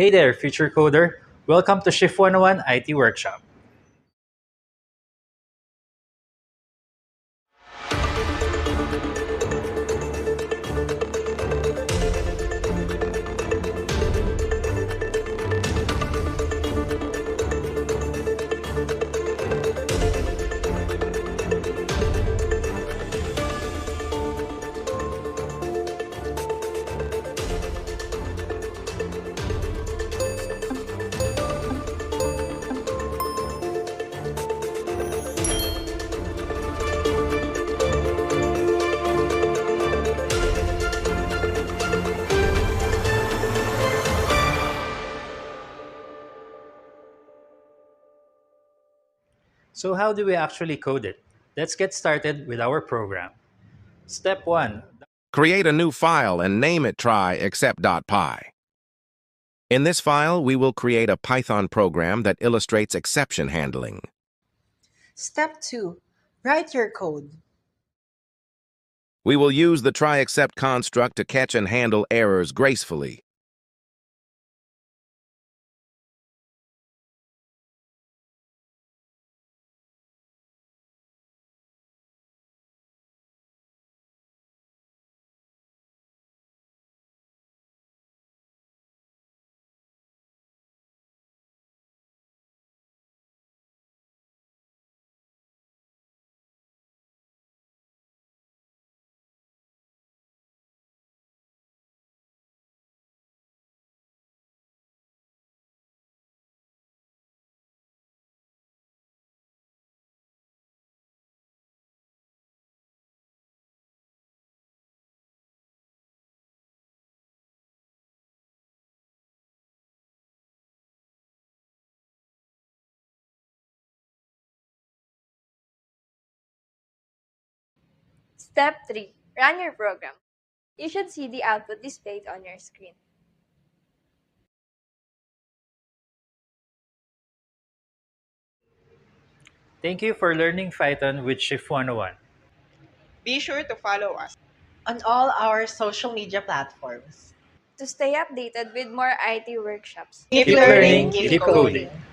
Hey there, future coder. Welcome to Shift 101 IT Workshop. So, how do we actually code it? Let's get started with our program. Step 1. Create a new file and name it try_except.py. In this file, we will create a Python program that illustrates exception handling. Step 2. Write your code. We will use the try_except construct to catch and handle errors gracefully. Step 3. Run your program. You should see the output displayed on your screen. Thank you for learning Python with Shift 101. Be sure to follow us On all our social media platforms. To stay updated with more IT workshops. Keep Keep learning, learning, keep keep coding. coding.